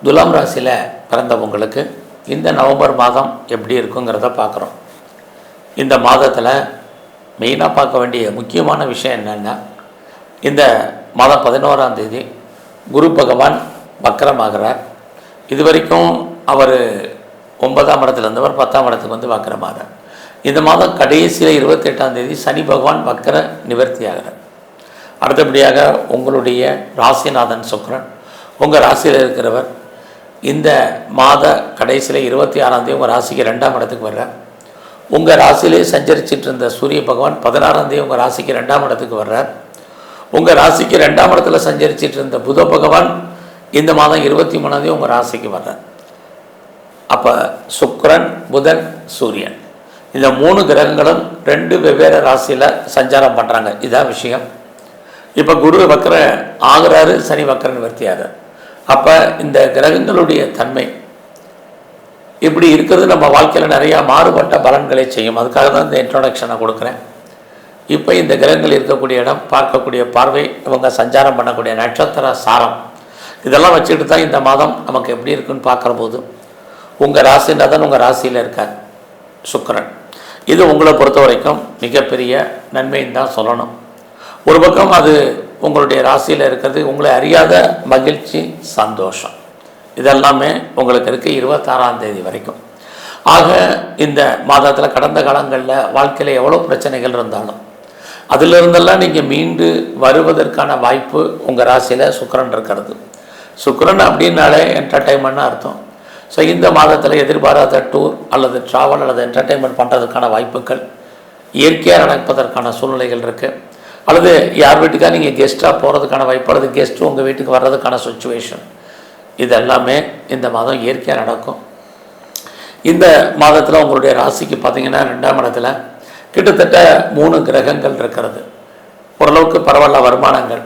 துலாம் ராசியில் பிறந்தவங்களுக்கு இந்த நவம்பர் மாதம் எப்படி இருக்குங்கிறத பார்க்குறோம். இந்த மாதத்தில் மெயினாக பார்க்க வேண்டிய முக்கியமான விஷயம் என்னென்னா, இந்த மாதம் 11ஆம் தேதி குரு பகவான் வக்கரமாகிறார். இது வரைக்கும் அவர் 9ஆம் இடத்துல இருந்தவர் 10ஆம் இடத்துக்கு வந்து வக்கரமாகிறார். இந்த மாதம் கடைசியில் 28ஆம் தேதி சனி பகவான் வக்கர நிவர்த்தி ஆகிறார். அடுத்தபடியாக உங்களுடைய ராசிநாதன் சுக்கிரன் உங்கள் ராசியில் இருக்கிறவர் இந்த மாத கடைசியில் 26ஆம் தேதி உங்கள் ராசிக்கு 2ஆம் இடத்துக்கு வர்றார். உங்கள் ராசியிலே சஞ்சரிச்சிட்டு இருந்த சூரிய பகவான் 16ஆம் தேதி உங்கள் ராசிக்கு 2ஆம் இடத்துக்கு வர்றார். உங்கள் ராசிக்கு 2ஆம் இடத்துல சஞ்சரிச்சிட்டு இருந்த புத பகவான் இந்த மாதம் 23ஆம் தேதி உங்கள் ராசிக்கு வர்றார். அப்போ சுக்கிரன், புதன், சூரியன் இந்த 3 கிரகங்களும் 2 வெவ்வேறு ராசியில் சஞ்சாரம் பண்ணுறாங்க. இதுதான் விஷயம். இப்போ குரு வக்கர ஆகிறாரு, சனி வக்கர நிவர்த்தி ஆகிறார். அப்போ இந்த கிரகங்களுடைய தன்மை இப்படி இருக்கிறது நம்ம வாழ்க்கையில் நிறையா மாறுபட்ட பலன்களை செய்யும். அதுக்காக தான் இந்த இன்ட்ரோடக்ஷனை கொடுக்குறேன். இப்போ இந்த கிரகங்கள் இருக்கக்கூடிய இடம், பார்க்கக்கூடிய பார்வை, இவங்க சஞ்சாரம் பண்ணக்கூடிய நட்சத்திர சாரம், இதெல்லாம் வச்சுக்கிட்டு தான் இந்த மாதம் நமக்கு எப்படி இருக்குன்னு பார்க்குற போது உங்கள் ராசிநாதன் உங்கள் ராசியில் இருக்கார் சுக்கிரன். இது உங்களை பொறுத்த வரைக்கும் மிகப்பெரிய நன்மைன்னு தான் சொல்லணும். ஒரு பக்கம் அது உங்களுடைய ராசியில் இருக்கிறது உங்களை அறியாத மகிழ்ச்சி, சந்தோஷம், இதெல்லாமே உங்களுக்கு இருக்குது 26ஆம் தேதி வரைக்கும். ஆக இந்த மாதத்தில் கடந்த காலங்களில் வாழ்க்கையில் எவ்வளோ பிரச்சனைகள் இருந்தாலும் அதிலிருந்தெல்லாம் நீங்கள் மீண்டு வருவதற்கான வாய்ப்பு உங்கள் ராசியில் சுக்கிரன் இருக்கிறது. சுக்கிரன் அப்படின்னாலே என்டர்டைன்மெண்ட்னு அர்த்தம். ஸோ இந்த மாதத்தில் எதிர்பாராத டூர் அல்லது ட்ராவல் அல்லது என்டர்டைன்மெண்ட் பண்ணுறதுக்கான வாய்ப்புகள், இயற்கையாக நடப்பதற்கான சூழ்நிலைகள் இருக்குது. அல்லது யார் வீட்டுக்காக நீங்கள் கெஸ்ட்டாக போகிறதுக்கான வாய்ப்பு, அல்லது கெஸ்ட்டு உங்கள் வீட்டுக்கு வர்றதுக்கான சுச்சுவேஷன், இதெல்லாமே இந்த மாதம் இயற்கையாக நடக்கும். இந்த மாதத்தில் உங்களுடைய ராசிக்கு பார்த்திங்கன்னா 2ஆம் இடத்துல கிட்டத்தட்ட 3 கிரகங்கள் இருக்கிறது. ஓரளவுக்கு பரவாயில்ல வருமானங்கள்.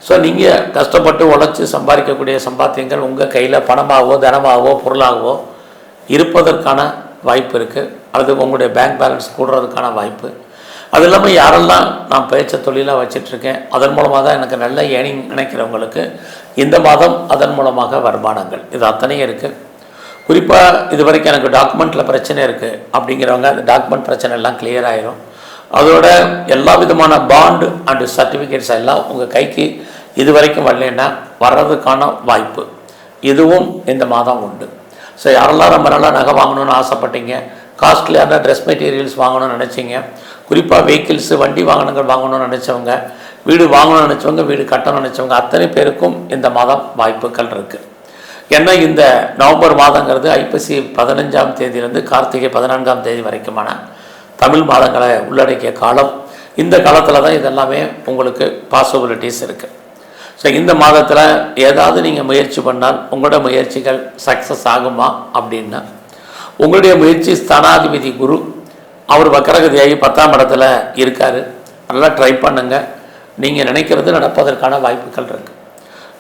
ஸோ நீங்கள் கஷ்டப்பட்டு உழைச்சி சம்பாதிக்கக்கூடிய சம்பாத்தியங்கள் உங்கள் கையில் பணமாகவோ தனமாகவோ பொருளாகவோ இருப்பதற்கான வாய்ப்பு இருக்குது. அல்லது உங்களுடைய பேங்க் பேலன்ஸ் கூடுறதுக்கான வாய்ப்பு. அது இல்லாமல் யாரெல்லாம் நான் பேச்ச தொழிலாக வச்சிட்ருக்கேன், அதன் மூலமாக தான் எனக்கு நல்ல ஏர்னிங் நினைக்கிறவங்களுக்கு இந்த மாதம் அதன் மூலமாக வருமானங்கள், இது அத்தனையும் இருக்குது. குறிப்பாக இது வரைக்கும் எனக்கு டாக்குமெண்ட்டில் பிரச்சனை இருக்குது அப்படிங்கிறவங்க அந்த டாக்குமெண்ட் பிரச்சனை எல்லாம் கிளியர் ஆகிரும். அதோட எல்லா விதமான பாண்டு அண்டு சர்டிஃபிகேட்ஸ் எல்லாம் உங்கள் கைக்கு இது வரைக்கும் வரலன்னா வர்றதுக்கான வாய்ப்பு இதுவும் இந்த மாதம் உண்டு. ஸோ யாரெல்லாம் ரொம்ப நல்லா நகை வாங்கணும்னு ஆசைப்பட்டீங்க, காஸ்ட்லியான ட்ரெஸ் மெட்டீரியல்ஸ் வாங்கணும்னு நினச்சிங்க, குறிப்பாக வெஹிக்கிள்ஸு வண்டி வாகனங்கள் வாங்கணும்னு நினச்சவங்க, வீடு வாங்கணும்னு நினச்சவங்க, வீடு கட்டணும்னு நினச்சவங்க அத்தனை பேருக்கும் இந்த மாதம் வாய்ப்புகள் இருக்குது. ஏன்னா இந்த நவம்பர் மாதங்கிறது ஐப்பசி 15ஆம் தேதியிலேருந்து கார்த்திகை 14ஆம் தேதி வரைக்குமான தமிழ் மாதங்களை உள்ளடக்கிய காலம். இந்த காலத்தில் தான் இதெல்லாமே உங்களுக்கு பாசிபிலிட்டிஸ் இருக்குது. ஸோ இந்த மாதத்தில் ஏதாவது நீங்கள் முயற்சி பண்ணால் உங்களோட முயற்சிகள் சக்ஸஸ் ஆகுமா அப்படின்னா, உங்களுடைய முயற்சி ஸ்தானாதிபதி குரு அவர் வக்கரகதியாகி 10ஆம் இடத்துல இருக்கார். நல்லா ட்ரை பண்ணுங்கள், நீங்கள் நினைக்கிறது நடப்பதற்கான வாய்ப்புகள் இருக்குது.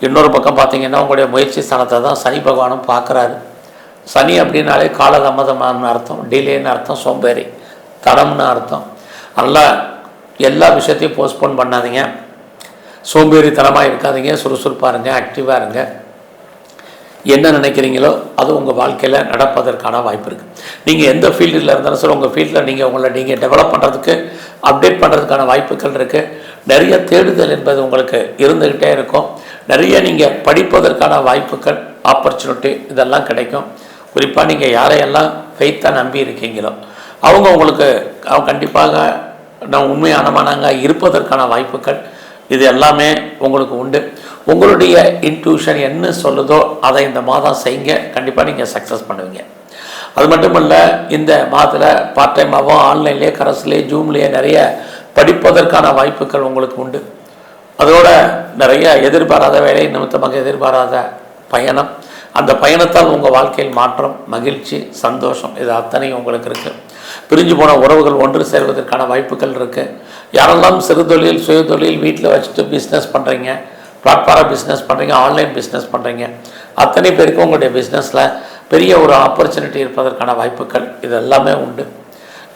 இன்னொரு பக்கம் பார்த்தீங்கன்னா உங்களுடைய முயற்சி ஸ்தானத்தை தான் சனி பகவானும் பார்க்குறாரு. சனி அப்படின்னாலே காலதாமதமான அர்த்தம், டிலேன்னு அர்த்தம், சோம்பேறி தடம்னு அர்த்தம். நல்லா எல்லா விஷயத்தையும் போஸ்ட்போன் பண்ணாதீங்க, சோம்பேறித்தனமாக இருக்காதீங்க, சுறுசுறுப்பாக இருங்க, ஆக்டிவாக இருங்க. என்ன நினைக்கிறீங்களோ அது உங்கள் வாழ்க்கையில் நடப்பதற்கான வாய்ப்பு இருக்குது. நீங்கள் எந்த ஃபீல்டில் இருந்தாலும் சரி உங்கள் ஃபீல்டில் நீங்கள் டெவலப் பண்ணுறதுக்கு, அப்டேட் பண்ணுறதுக்கான வாய்ப்புகள் இருக்குது. நிறைய தேடுதல் என்பது உங்களுக்கு இருந்துக்கிட்டே இருக்கும். நிறைய நீங்கள் படிப்பதற்கான வாய்ப்புகள், ஆப்பர்ச்சுனிட்டி இதெல்லாம் கிடைக்கும். குறிப்பாக நீங்கள் யாரையெல்லாம் ஃபெய்த்தாக நம்பி இருக்கீங்களோ அவங்க உங்களுக்கு கண்டிப்பாக நான் உண்மையானமானாங்க இருப்பதற்கான வாய்ப்புகள் இது எல்லாமே உங்களுக்கு உண்டு. உங்களுடைய இன்ட்யூஷன் என்ன சொல்லுதோ அதை இந்த மாதம் செய்யுங்க, கண்டிப்பாக நீங்கள் சக்ஸஸ் பண்ணுவீங்க. அது மட்டும் இல்லை, இந்த மாதத்தில் பார்ட் டைமாகவும் ஆன்லைன்லேயே, கரஸ்லேயே, ஜூம்லேயே நிறைய படிப்பதற்கான வாய்ப்புகள் உங்களுக்கு உண்டு. அதோட நிறைய எதிர்பாராத வேலை நிமித்தமாக எதிர்பாராத பயணம், அந்த பயணத்தால் உங்கள் வாழ்க்கையில் மாற்றம், மகிழ்ச்சி, சந்தோஷம் இது அத்தனையும் உங்களுக்கு இருக்குது. பிரிஞ்சு போன உறவுகள் ஒன்று சேர்வதற்கான வாய்ப்புகள் இருக்குது. யாரெல்லாம் சிறு தொழில், சுய தொழில் வீட்டில் வச்சுட்டு பிஸ்னஸ் பண்ணுறீங்க, பிளாட்ஃபார்ம் பிஸ்னஸ் பண்ணுறீங்க, ஆன்லைன் பிஸ்னஸ் பண்ணுறீங்க, அத்தனை பேருக்கும் உங்களுடைய பிஸ்னஸில் பெரிய ஒரு ஆப்பர்ச்சுனிட்டி இருப்பதற்கான வாய்ப்புகள் இது எல்லாமே உண்டு.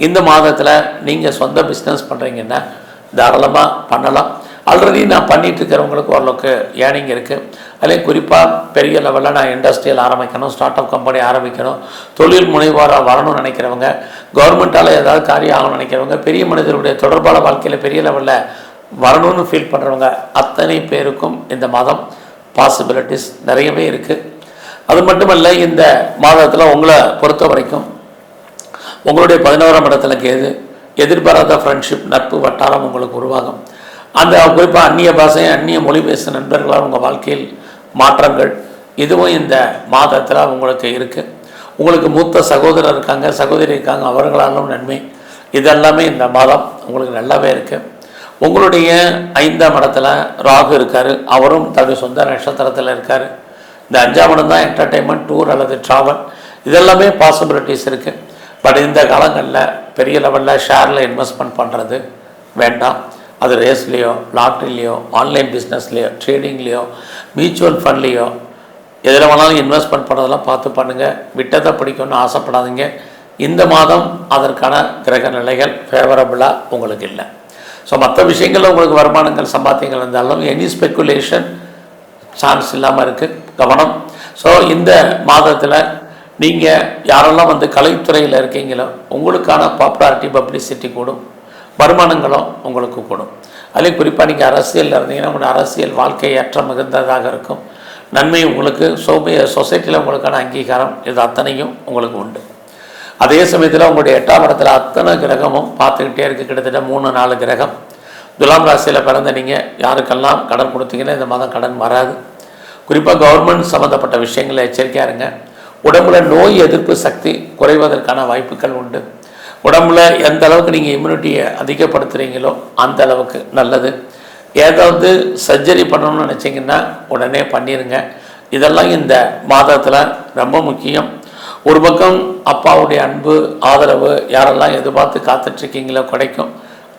இந்த மாதத்தில் நீங்கள் சொந்த பிஸ்னஸ் பண்ணுறீங்கன்னா தாராளமாக பண்ணலாம். ஆல்ரெடி நான் பண்ணிகிட்டு இருக்கிறவங்களுக்கு ஓரளவுக்கு ஏர்னிங் இருக்குது. அதுலேயும் குறிப்பாக பெரிய லெவலில் நான் இண்டஸ்ட்ரியல் ஆரம்பிக்கணும், ஸ்டார்ட் அப் கம்பெனி ஆரம்பிக்கணும், தொழில் முனைவோராக வரணும்னு நினைக்கிறவங்க, கவர்மெண்ட்டால் ஏதாவது காரியம் ஆகணும்னு நினைக்கிறவங்க, பெரிய மனிதர்களுடைய தொடர்பான வாழ்க்கையில் பெரிய லெவலில் வரணும்னு ஃபீல் பண்ணுறவங்க அத்தனை பேருக்கும் இந்த மாதம் பாசிபிலிட்டிஸ் நிறையவே இருக்குது. அது மட்டுமல்ல, இந்த மாதத்தில் உங்களை பொறுத்த வரைக்கும் உங்களுடைய 11ஆம் இடத்துல கேது, எதிர்பாராத ஃப்ரெண்ட்ஷிப் நட்பு வட்டாரம் உங்களுக்கு உருவாகும். அந்த குறிப்பாக அந்நிய பாஷை அந்நிய மொழி பேசும் நண்பர்களால் உங்கள் வாழ்க்கையில் மாற்றங்கள் இதுவும் இந்த மாதத்தில் உங்களுக்கு இருக்குது. உங்களுக்கு மூத்த சகோதரர் இருக்காங்க, சகோதரி இருக்காங்க, அவர்களாலும் நன்மை. இதெல்லாமே இந்த மாதம் உங்களுக்கு நல்லாவே இருக்குது. உங்களுடைய 5ஆம் இடத்துல ராகு இருக்கார், அவரும் தன்னுடைய சொந்த நட்சத்திரத்தில் இருக்கார். இந்த 5ஆம் இடம் தான் என்டர்டெயின்மெண்ட், டூர் அல்லது ட்ராவல், இதெல்லாமே பாசிபிலிட்டிஸ் இருக்குது. பட் இந்த காலங்களில் பெரிய லெவலில் ஷேரில் இன்வெஸ்ட்மெண்ட் பண்ணுறது வேண்டாம். அது ரேஸ்லேயோ, லாட்ரிலேயோ, ஆன்லைன் பிஸ்னஸ்லேயோ, ட்ரேடிங்லேயோ, மியூச்சுவல் ஃபண்ட்லேயோ எதில் வேணாலும் இன்வெஸ்ட்மெண்ட் பண்ணுறதெல்லாம் பார்த்து பண்ணுங்கள். விட்டதை பிடிக்கும்னு ஆசைப்படாதீங்க. இந்த மாதம் அதற்கான கிரக நிலைகள் ஃபேவரபுளாக உங்களுக்கு இல்லை. ஸோ மற்ற விஷயங்களில் உங்களுக்கு வருமானங்கள் சம்பாத்தியங்கள் இருந்தாலும் எனி ஸ்பெக்குலேஷன் சான்ஸ் இல்லாமல் இருக்குது, கவனம். ஸோ இந்த மாதத்தில் நீங்கள் யாரெல்லாம் கலைத்துறையில் இருக்கீங்களோ உங்களுக்கான பாப்புலாரிட்டி பப்ளிசிட்டி கூடும், வருமானங்களும் உங்களுக்கு கூடும். அதுலேயும் குறிப்பாக நீங்கள் அரசியலில் இருந்தீங்கன்னா உங்களுடைய அரசியல் வாழ்க்கை ஏற்றம் மிகுந்ததாக இருக்கும். நன்மை உங்களுக்கு சொசைட்டியில் உங்களுக்கான அங்கீகாரம் இது அத்தனையும் உங்களுக்கு உண்டு. அதே சமயத்தில் உங்களுடைய 8ஆம் இடத்துல அத்தனை கிரகமும் பார்த்துக்கிட்டே இருக்குது. கிட்டத்தட்ட 3-4 கிரகம். துலாம் ராசியில் பிறந்த நீங்கள் யாருக்கெல்லாம் கடன் கொடுத்தீங்கன்னா இந்த மாதம் கடன் வராது. குறிப்பாக கவர்மெண்ட் சம்மந்தப்பட்ட விஷயங்களில் எச்சரிக்கையாக இருங்க. உடம்புல நோய் எதிர்ப்பு சக்தி குறைவதற்கான வாய்ப்புகள் உண்டு. உடம்புல எந்த அளவுக்கு நீங்கள் இம்யூனிட்டியை அதிகப்படுத்துகிறீங்களோ அந்த அளவுக்கு நல்லது. ஏதாவது சர்ஜரி பண்ணணும்னு நினச்சிங்கன்னா உடனே பண்ணிடுங்க. இதெல்லாம் இந்த மாதத்தில் ரொம்ப முக்கியம். ஒரு பக்கம் அப்பாவுடைய அன்பு ஆதரவு யாரெல்லாம் எதிர்பார்த்து காத்துட்ருக்கீங்களோ கிடைக்கும்.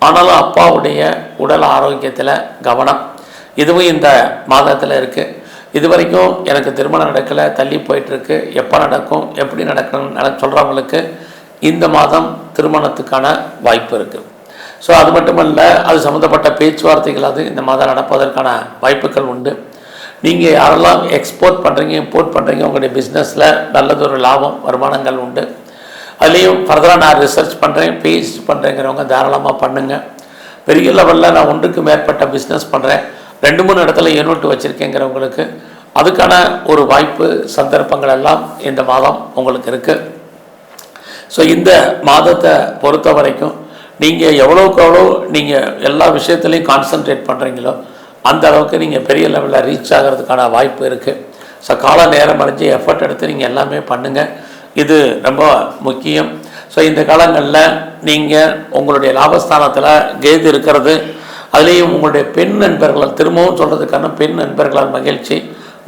ஆனாலும் அப்பாவுடைய உடல் ஆரோக்கியத்தில் கவனம் இதுவும் இந்த மாதத்தில் இருக்குது. இது வரைக்கும் எனக்கு திருமணம் நடக்கலை, தள்ளி போயிட்டுருக்கு, எப்போ நடக்கும் எப்படி நடக்கணும்னு சொல்கிறவங்களுக்கு இந்த மாதம் திருமணத்துக்கான வாய்ப்பு இருக்குது. ஸோ அது மட்டுமல்ல, அது சம்மந்தப்பட்ட பேச்சுவார்த்தைகள் அது இந்த மாதம் நடப்பதற்கான வாய்ப்புகள் உண்டு. நீங்கள் யாரெல்லாம் எக்ஸ்போர்ட் பண்ணுறீங்க, இம்போர்ட் பண்ணுறீங்க, உங்களுடைய பிஸ்னஸில் நல்லதொரு லாபம் வருமானங்கள் உண்டு. அதுலேயும் ஃபர்தராக நான் ரிசர்ச் பண்ணுறேன், பிஹெச்டி பண்ணுறேங்கிறவங்க தாராளமாக பண்ணுங்கள். பெரிய லெவலில் நான் ஒன்றுக்கு மேற்பட்ட பிஸ்னஸ் பண்ணுறேன், 2-3 இடத்துல யூனிட் வச்சுருக்கேங்கிறவங்களுக்கு அதுக்கான ஒரு வாய்ப்பு சந்தர்ப்பங்கள் எல்லாம் இந்த மாதம் உங்களுக்கு இருக்குது. ஸோ இந்த மாதத்தை பொறுத்த வரைக்கும் நீங்கள் எவ்வளோக்கு எவ்வளோ நீங்கள் எல்லா விஷயத்துலையும் கான்சன்ட்ரேட் பண்ணுறீங்களோ அந்த அளவுக்கு நீங்கள் பெரிய லெவலில் ரீச் ஆகிறதுக்கான வாய்ப்பு இருக்குது. ஸோ கால நேரம் அடைஞ்சு எஃபர்ட் எடுத்து நீங்கள் எல்லாமே பண்ணுங்கள், இது ரொம்ப முக்கியம். ஸோ இந்த காலங்களில் நீங்கள் உங்களுடைய லாபஸ்தானத்தில் கேது இருக்கிறது, அதுலேயும் உங்களுடைய பெண் நண்பர்களால் திரும்பவும் சொல்கிறதுக்கான பெண் நண்பர்களால் மகிழ்ச்சி,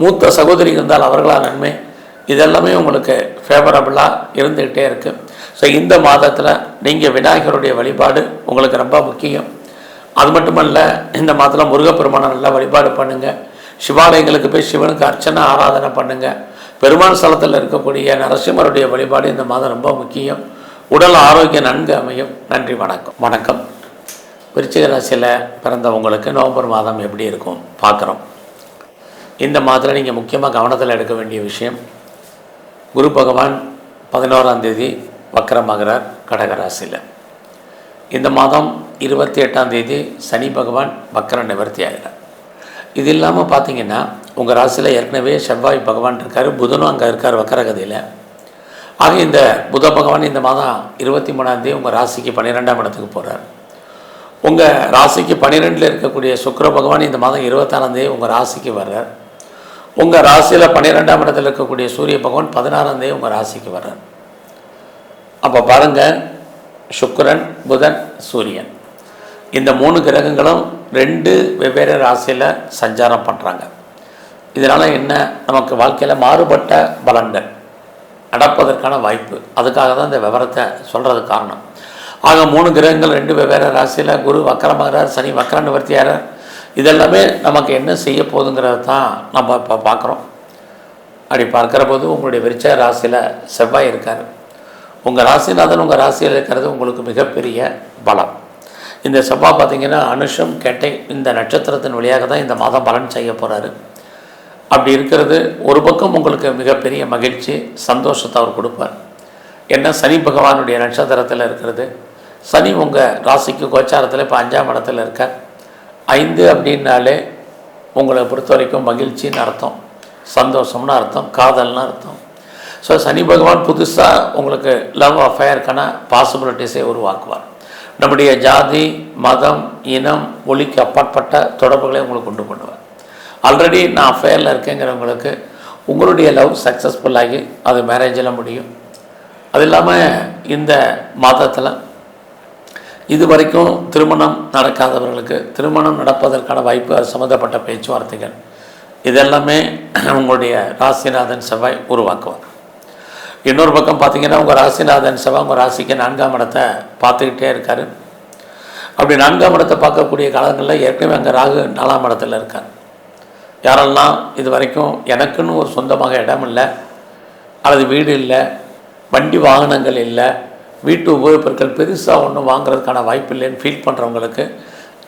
மூத்த சகோதரி இருந்தால் அவர்களால் நன்மை, இதெல்லாமே உங்களுக்கு ஃபேவரபுளாக இருந்துக்கிட்டே இருக்குது. ஸோ இந்த மாதத்தில் நீங்கள் விநாயகருடைய வழிபாடு உங்களுக்கு ரொம்ப முக்கியம். அது மட்டுமல்ல, இந்த மாதத்தில் முருகப்பெருமானை நல்லா வழிபாடு பண்ணுங்கள். சிவாலயங்களுக்கு போய் சிவனுக்கு அர்ச்சனை ஆராதனை பண்ணுங்கள். பெருமாள் ஸ்தலத்தில் இருக்கக்கூடிய நரசிம்மருடைய வழிபாடு இந்த மாதம் ரொம்ப முக்கியம். உடல் ஆரோக்கியம் நன்கு அமையும். நன்றி, வணக்கம். வணக்கம். விருச்சிக ராசியில் பிறந்தவங்களுக்கு நவம்பர் மாதம் எப்படி இருக்கும் பார்க்குறோம். இந்த மாதத்தில் நீங்கள் முக்கியமாக கவனத்தில் எடுக்க வேண்டிய விஷயம், குரு பகவான் 11ஆம் தேதி வக்கரமாகிறார் கடகராசியில். இந்த மாதம் 28ஆம் தேதி சனி பகவான் வக்கர நிவர்த்தி ஆகிறார். இது இல்லாமல் பார்த்தீங்கன்னா உங்கள் ராசியில் ஏற்கனவே செவ்வாய் பகவான் இருக்கார், புதனும் அங்கே இருக்கார் வக்கரகதியில். ஆக இந்த புத பகவான் இந்த மாதம் 23ஆம் தேதி உங்கள் ராசிக்கு 12ஆம் இடத்துக்கு போகிறார். உங்கள் ராசிக்கு 12இல் இருக்கக்கூடிய சுக்கிர பகவான் இந்த மாதம் 26ஆம் தேதி உங்கள் ராசிக்கு வர்றார். உங்கள் ராசியில் 12ஆம் இடத்தில் இருக்கக்கூடிய சூரிய பகவான் 16ஆம் தேதி உங்கள் ராசிக்கு வர்றார். அப்போ பாருங்கள், சுக்கிரன், புதன், சூரியன் இந்த 3 கிரகங்களும் 2 வெவ்வேறு ராசியில் சஞ்சாரம் பண்ணுறாங்க. இதனால் என்ன, நமக்கு வாழ்க்கையில் மாறுபட்ட பலன்கள் நடப்பதற்கான வாய்ப்பு. அதுக்காக தான் இந்த விவரத்தை சொல்கிறது காரணம். ஆக 3 கிரகங்கள் 2 வெவ்வேறு ராசியில், குரு வக்கரமாகிறார், சனி வக்கர நிவர்த்தியாகிறார். இதெல்லாமே நமக்கு என்ன செய்ய போகுதுங்கிறது தான் நம்ம இப்போ பார்க்குறோம். அப்படி பார்க்குற போது உங்களுடைய விருச்சிக ராசியில் செவ்வாய் இருக்கார். உங்கள் ராசிநாதன் உங்கள் ராசியில் இருக்கிறது உங்களுக்கு மிகப்பெரிய பலம். இந்த செவ்வாய் பார்த்திங்கன்னா அனுஷம் கேட்டை இந்த நட்சத்திரத்தின் வழியாக தான் இந்த மாதம் பலன் செய்ய போகிறாரு. அப்படி இருக்கிறது ஒரு பக்கம் உங்களுக்கு மிகப்பெரிய மகிழ்ச்சி சந்தோஷத்தை அவர் கொடுப்பார். ஏன்னா சனி பகவானுடைய நட்சத்திரத்தில் இருக்கிறது. சனி உங்கள் ராசிக்கு கோச்சாரத்தில் இப்போ 5ஆம் இடத்துல இருக்கார். 5 அப்படின்னாலே உங்களை பொறுத்த வரைக்கும் மகிழ்ச்சின்னு அர்த்தம், சந்தோஷம்னு அர்த்தம், காதல்னு அர்த்தம். ஸோ சனி பகவான் புதுசாக உங்களுக்கு லவ் அஃபேருக்கான பாசிபிலிட்டிஸை உருவாக்குவார். நம்முடைய ஜாதி மதம் இனம் மொழிக்கு அப்பாற்பட்ட தொடர்புகளை உங்களுக்கு உண்டு பண்ணுவார். ஆல்ரெடி நான் அஃபேரில் இருக்கேங்கிறவங்களுக்கு உங்களுடைய லவ் சக்ஸஸ்ஃபுல்லாகி அது மேரேஜில் முடியும். அது இல்லாமல் இந்த மாதத்தில் இது வரைக்கும் திருமணம் நடக்காதவர்களுக்கு திருமணம் நடப்பதற்கான வாய்ப்பு, அது சம்மந்தப்பட்ட பேச்சுவார்த்தைகள் இதெல்லாமே உங்களுடைய ராசிநாதன் செவ்வாய் உருவாக்குவார். இன்னொரு பக்கம் பார்த்திங்கன்னா உங்கள் ராசிநாதன் செவ்வாய் உங்கள் ராசிக்கு 4ஆம் இடத்தை பார்த்துக்கிட்டே இருக்கார். அப்படி 4ஆம் இடத்தை பார்க்கக்கூடிய காலங்களில் ஏற்கனவே அங்கே ராகு 4ஆம் இடத்துல இருக்கார். யாரெல்லாம் இது வரைக்கும் எனக்குன்னு ஒரு சொந்தமாக இடம் இல்லை, அல்லது வீடு இல்லை, வண்டி வாகனங்கள் இல்லை, வீட்டு உபயோகப் பொருட்கள் பெருசாக ஒன்றும் வாங்குறதுக்கான வாய்ப்பு இல்லைன்னு ஃபீல் பண்ணுறவங்களுக்கு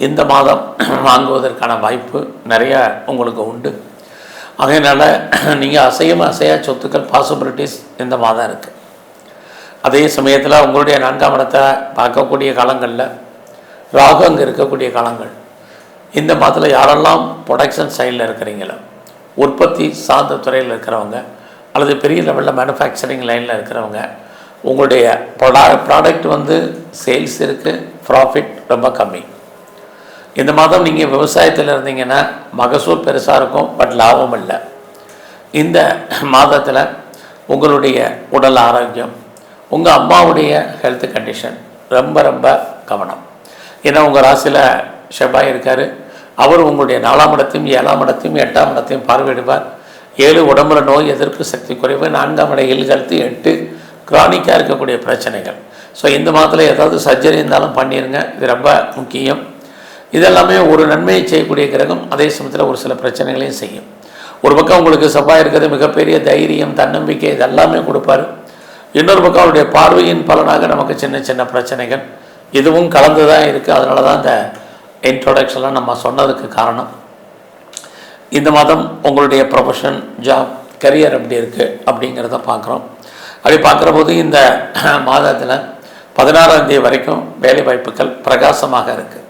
இந்த மாதம் வாங்குவதற்கான வாய்ப்பு நிறையா உங்களுக்கு உண்டு. அதனால் நீங்கள் அசையா சொத்துக்கள் பாசிபிலிட்டிஸ் இந்த மாதம் இருக்குது. அதே சமயத்தில் உங்களுடைய 4ஆம் இடத்தை பார்க்கக்கூடிய காலங்களில் ராகு அங்கே இருக்கக்கூடிய காலங்கள். இந்த மாதத்தில் யாரெல்லாம் ப்ரொடக்ஷன் சைடில் இருக்கிறீங்களோ, உற்பத்தி சார்ந்த துறையில் இருக்கிறவங்க அல்லது பெரிய லெவலில் மேனுஃபேக்சரிங் லைனில் இருக்கிறவங்க, உங்களுடைய ப்ராடக்ட் சேல்ஸ் இருக்குது, ப்ராஃபிட் ரொம்ப கம்மி. இந்த மாதம் நீங்கள் விவசாயத்தில் இருந்தீங்கன்னா மகசூல் பெருசாக இருக்கும், பட் லாபம் இல்லை. இந்த மாதத்தில் உங்களுடைய உடல் ஆரோக்கியம், உங்கள் அம்மாவுடைய ஹெல்த் கண்டிஷன் ரொம்ப ரொம்ப கவனம். ஏன்னா உங்கள் ராசியில் செவ்வாய் இருக்கார். அவர் உங்களுடைய 4ஆம் இடத்தையும் 7ஆம் இடத்தையும் 8ஆம் இடத்தையும் பார்வையிடுவார். 7 உடம்புல நோய் எதிர்ப்பு சக்தி குறைவு, 4ஆம் இட ஹெல்த், 8 கிரானிக்காக இருக்கக்கூடிய பிரச்சனைகள். ஸோ இந்த மாதத்தில் ஏதாவது சர்ஜரி இருந்தாலும் பண்ணிடுங்க, இது ரொம்ப முக்கியம். இதெல்லாமே ஒரு நன்மையை செய்யக்கூடிய கிரகம், அதே சமயத்தில் ஒரு சில பிரச்சனைகளையும் செய்யும். ஒரு பக்கம் உங்களுக்கு செவ்வாய் இருக்கிறது மிகப்பெரிய தைரியம் தன்னம்பிக்கை இதெல்லாமே கொடுப்பார். இன்னொரு பக்கம் அவருடைய பார்வையின் பலனாக நமக்கு சின்ன சின்ன பிரச்சனைகள் இதுவும் கலந்து தான் இருக்குது. அதனால தான் இந்த இன்ட்ரோடக்ஷன்லாம் நம்ம சொன்னதுக்கு காரணம். இந்த மாதம் உங்களுடைய ப்ரொஃபஷன், ஜாப், கரியர் எப்படி இருக்குது அப்படிங்கிறத பார்க்குறோம். அப்படி பார்க்குற போது இந்த மாதத்தில் 16ஆம் தேதி வரைக்கும் வேலை வாய்ப்புகள் பிரகாசமாக இருக்குது.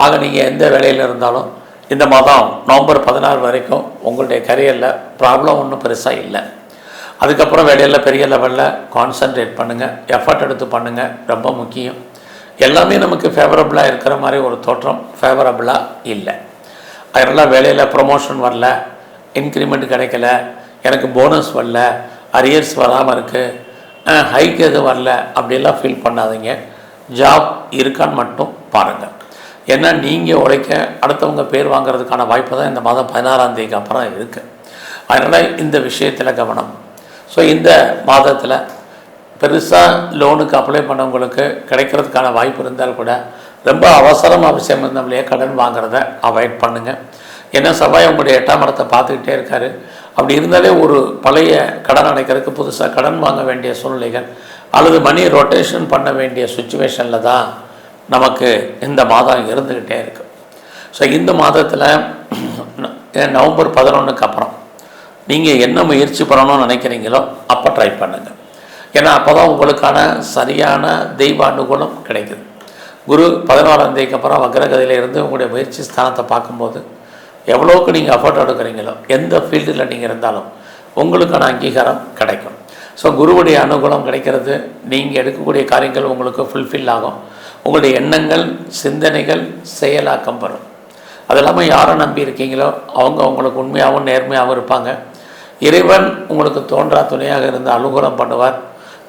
ஆக நீங்கள் எந்த வேலையில் இருந்தாலும் இந்த மாதம் நவம்பர் 16 வரைக்கும் உங்களுடைய கரியரில் ப்ராப்ளம் ஒன்றும் பெருசாக இல்லை. அதுக்கப்புறம் வேலையில் பெரிய லெவலில் கான்சன்ட்ரேட் பண்ணுங்கள், எஃபர்ட் எடுத்து பண்ணுங்கள், ரொம்ப முக்கியம். எல்லாமே நமக்கு ஃபேவரபுளாக இருக்கிற மாதிரி ஒரு தோற்றம் ஃபேவரபுளாக இல்லை. அதனால் வேலையில் ப்ரொமோஷன் வரல, இன்க்ரிமெண்ட் கிடைக்கல, எனக்கு போனஸ் வரல, அரியர்ஸ் வராமல் இருக்குது, ஹைக் எதுவும் வரல அப்படிலாம் ஃபீல் பண்ணாதீங்க. ஜாப் இருக்கான்னு மட்டும் பாருங்கள். ஏன்னா நீங்கள் உழைக்க அடுத்தவங்க பேர் வாங்கிறதுக்கான வாய்ப்பு தான் இந்த மாதம் 16ஆம் தேதிக்கு அப்புறம் இருக்குது. அதனால் இந்த விஷயத்தில் கவனம். ஸோ இந்த மாதத்தில் பெருசாக லோனுக்கு அப்ளை பண்ணவங்களுக்கு கிடைக்கிறதுக்கான வாய்ப்பு இருந்தால் கூட ரொம்ப அவசியம் இருந்தவங்களே கடன் வாங்குறத அவாய்ட் பண்ணுங்கள். ஏன்னா செவ்வாய் உங்களுடைய 8ஆம் இடத்தை பார்த்துக்கிட்டே இருக்கார். அப்படி இருந்தாலே ஒரு பழைய கடன் அடைக்கிறதுக்கு புதுசாக கடன் வாங்க வேண்டிய சூழ்நிலைகள் அல்லது மணி ரொட்டேஷன் பண்ண வேண்டிய சுச்சுவேஷனில் தான் நமக்கு இந்த மாதம் இருந்துக்கிட்டே இருக்குது. ஸோ இந்த மாதத்தில் நவம்பர் 11க்கு அப்புறம் நீங்கள் என்ன முயற்சி பண்ணணும்னு நினைக்கிறீங்களோ அப்போ ட்ரை பண்ணுங்கள். ஏன்னா அப்போ தான் உங்களுக்கான சரியான தெய்வ அனுகூலம் கிடைக்குது. குரு 16ஆம் தேதிக்கு அப்புறம் வக்ரகதியில் இருந்து உங்களுடைய முயற்சி ஸ்தானத்தை பார்க்கும்போது எவ்வளோக்கு நீங்கள் எஃபர்ட் எடுக்கிறீங்களோ எந்த ஃபீல்டில் நீங்கள் இருந்தாலும் உங்களுக்கான அங்கீகாரம் கிடைக்கும். ஸோ குருவுடைய அனுகூலம் கிடைக்கிறது, நீங்கள் எடுக்கக்கூடிய காரியங்கள் உங்களுக்கு ஃபுல்ஃபில் ஆகும். உங்களுடைய எண்ணங்கள் சிந்தனைகள் செயலாக்கம் பெறும். அது இல்லாமல் யாரை நம்பி இருக்கீங்களோ அவங்க உங்களுக்கு உண்மையாகவும் நேர்மையாகவும் இருப்பாங்க. இறைவன் உங்களுக்கு தோன்றா துணையாக இருந்து அனுகூலம் பண்ணுவார்.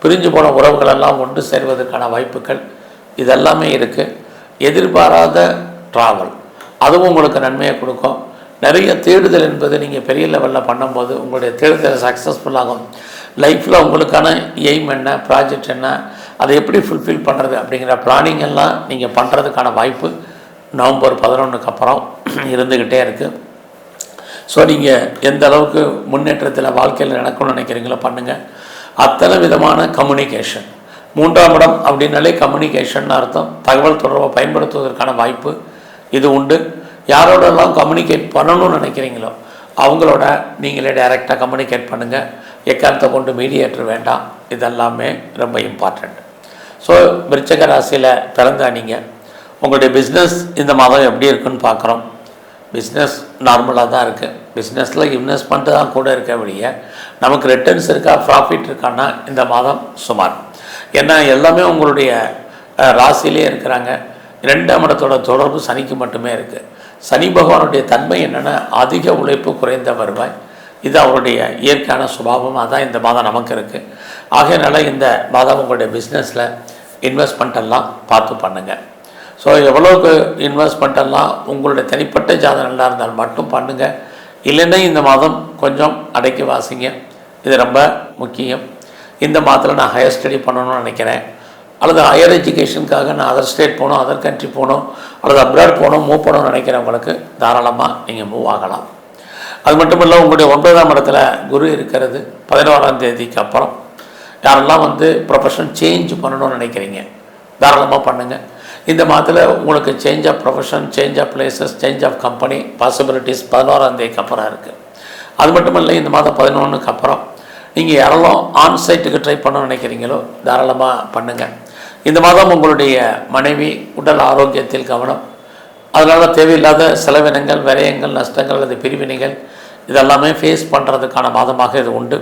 பிரிஞ்சு போன உறவுகளெல்லாம் ஒன்று சேர்வதற்கான வாய்ப்புகள் இதெல்லாமே இருக்குது. எதிர்பாராத ட்ராவல் அதுவும் உங்களுக்கு நன்மையை கொடுக்கும். நிறைய தேடுதல் என்பது நீங்கள் பெரிய லெவலில் பண்ணும்போது உங்களுடைய தேடுதல் சக்ஸஸ்ஃபுல்லாகும். லைஃப்பில் உங்களுக்கான எய்ம் என்ன, ப்ராஜெக்ட் என்ன, அதை எப்படி ஃபுல்ஃபில் பண்ணுறது அப்படிங்கிற பிளானிங் எல்லாம் நீங்கள் பண்ணுறதுக்கான வாய்ப்பு நவம்பர் 11க்கு அப்புறம் இருந்துக்கிட்டே இருக்குது. ஸோ நீங்கள் எந்த அளவுக்கு முன்னேற்றத்தில் வாழ்க்கையில் நடக்கணும்னு நினைக்கிறீங்களோ பண்ணுங்கள். அத்தனை விதமான கம்யூனிகேஷன் 3ஆம் இடம் அப்படின்னாலே கம்யூனிகேஷன் அர்த்தம். தகவல் தொடர்பை பயன்படுத்துவதற்கான வாய்ப்பு இது உண்டு. யாரோடெல்லாம் கம்யூனிகேட் பண்ணணும்னு நினைக்கிறீங்களோ அவங்களோட நீங்களே டைரெக்டாக கம்யூனிகேட் பண்ணுங்கள். எக்காரணத்தை கொண்டு மீடியேட்டர் வேண்டாம். இதெல்லாமே ரொம்ப இம்பார்ட்டண்ட். ஸோ விருச்சிக ராசியில் பிறந்தா நீங்கள் உங்களுடைய பிஸ்னஸ் இந்த மாதம் எப்படி இருக்குன்னு பார்க்குறோம். பிஸ்னஸ் நார்மலாக தான் இருக்குது. பிஸ்னஸில் இன்வெஸ்ட்மெண்ட்டு தான் கூட இருக்க வழிய நமக்கு ரிட்டர்ன்ஸ் இருக்கா, ப்ராஃபிட் இருக்கான்னா இந்த மாதம் சுமார். ஏன்னா எல்லாமே உங்களுடைய ராசியிலே இருக்கிறாங்க. 2ஆம் இடத்தோட தொடர்பு சனிக்கு மட்டுமே இருக்குது. சனி பகவானுடைய தன்மை என்னென்னா அதிக உழைப்பு குறைந்த வருவாய். இது அவருடைய இயற்கையான சுபாவமாக தான் இந்த மாதம் நமக்கு இருக்குது. ஆகையினால இந்த மாதம் உங்களுடைய பிஸ்னஸில் இன்வெஸ்ட்மெண்ட்டெல்லாம் பார்த்து பண்ணுங்கள். ஸோ எவ்வளோக்கு இன்வெஸ்ட்மெண்ட்டெல்லாம் உங்களுடைய தனிப்பட்ட ஜாதகம் நல்லா இருந்தால் மட்டும் பண்ணுங்கள். இல்லைன்னா இந்த மாதம் கொஞ்சம் அடக்கி வாசிங்க. இது ரொம்ப முக்கியம். இந்த மாதத்தில் நான் ஹையர் ஸ்டடி பண்ணணும்னு நினைக்கிறேன், அல்லது ஹையர் எஜுகேஷனுக்காக நான் அதர் ஸ்டேட் போகணும், அதர் கண்ட்ரி போகணும், அல்லது அப்ராட் போகணும், மூவ் பண்ணணும்னு நினைக்கிறவங்களுக்கு தாராளமாக நீங்கள் மூவ் ஆகலாம். அது மட்டும் இல்லை, உங்களுடைய 9ஆம் இடத்துல குரு இருக்கிறது. 11ஆம் தேதிக்கு அப்புறம் யாரெல்லாம் ப்ரொஃபஷன் சேஞ்ச் பண்ணணும்னு நினைக்கிறீங்க தாராளமாக பண்ணுங்கள். இந்த மாதத்தில் உங்களுக்கு change of profession, change of places, change of company possibilities 11ஆம் தேதிக்கு அப்புறம் இருக்குது. அது மட்டும் இல்லை, இந்த மாதம் 11க்கு அப்புறம் நீங்கள் யாரெல்லாம் ஆன்சைட்டுக்கு ட்ரை பண்ணணும்னு நினைக்கிறீங்களோ தாராளமாக பண்ணுங்கள். இந்த மாதம் உங்களுடைய மனைவி உடல் ஆரோக்கியத்தில் கவனம். அதனால் தேவையில்லாத செலவினங்கள், விரயங்கள், நஷ்டங்கள் அல்லது பிரிவினைகள் இதெல்லாமே ஃபேஸ் பண்ணுறதுக்கான மாதமாக இது உண்டு.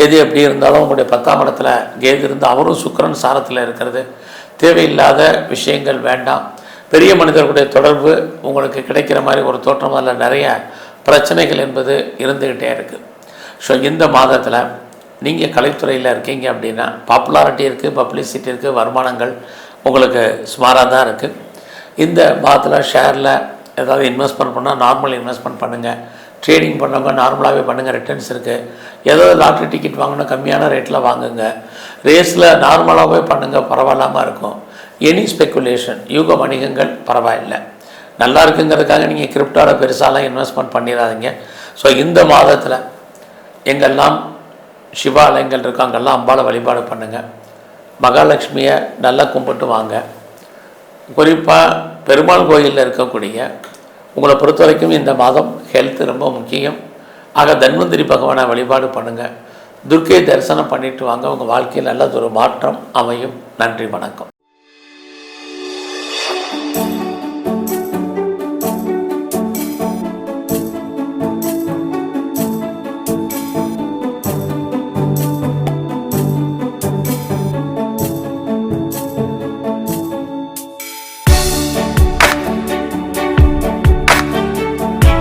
எது எப்படி இருந்தாலும் உங்களுடைய 10ஆம் இடத்துல கேது இருந்து அவரும் சுக்கிரன் சாரத்தில் இருக்கிறது. தேவையில்லாத விஷயங்கள் வேண்டாம். பெரிய மனிதர்களுடைய தொடர்பு உங்களுக்கு கிடைக்கிற மாதிரி ஒரு தோற்றம். அதில் நிறைய பிரச்சனைகள் என்பது இருந்துக்கிட்டே இருக்குது. ஸோ இந்த மாதத்தில் நீங்கள் கலைத்துறையில் இருக்கீங்க அப்படின்னா பாப்புலாரிட்டி இருக்குது, பப்ளிசிட்டி இருக்குது, வருமானங்கள் உங்களுக்கு சுமாராக தான் இருக்குது. இந்த மாதத்தில் ஷேரில் ஏதாவது இன்வெஸ்ட்மெண்ட் பண்ணால் நார்மல் இன்வெஸ்ட்மெண்ட் பண்ணுங்கள். ட்ரேடிங் பண்ணவங்க நார்மலாகவே பண்ணுங்கள், ரிட்டர்ன்ஸ் இருக்குது. ஏதாவது லாட்ரி டிக்கெட் வாங்கினா கம்மியான ரேட்டில் வாங்குங்க. ரேஸில் நார்மலாகவே பண்ணுங்கள், பரவாயில்லாமல் இருக்கும். எனி ஸ்பெக்குலேஷன், யூக வணிகங்கள் பரவாயில்லை, நல்லா இருக்குங்கிறதுக்காக நீங்கள் கிரிப்டோட பெருசாலாம் இன்வெஸ்ட்மெண்ட் பண்ணிடாதீங்க. ஸோ இந்த மாதத்தில் எங்கெல்லாம் சிவாலயங்கள் இருக்கோ அங்கெல்லாம் அம்பாளை வழிபாடு பண்ணுங்கள். மகாலட்சுமியை நல்லா கும்பிட்டு வாங்க. குறிப்பாக பெருமாள் கோயிலில் இருக்கக்கூடிய உங்களை பொறுத்த வரைக்கும் இந்த மாதம் ஹெல்த் ரொம்ப முக்கியம். ஆக தன்வந்திரி பகவானை வழிபாடு பண்ணுங்கள். துர்க்கை தரிசனம் பண்ணிட்டு வாங்க. உங்கள் வாழ்க்கையில் நல்லதொரு மாற்றம் அமையும். நன்றி, வணக்கம்.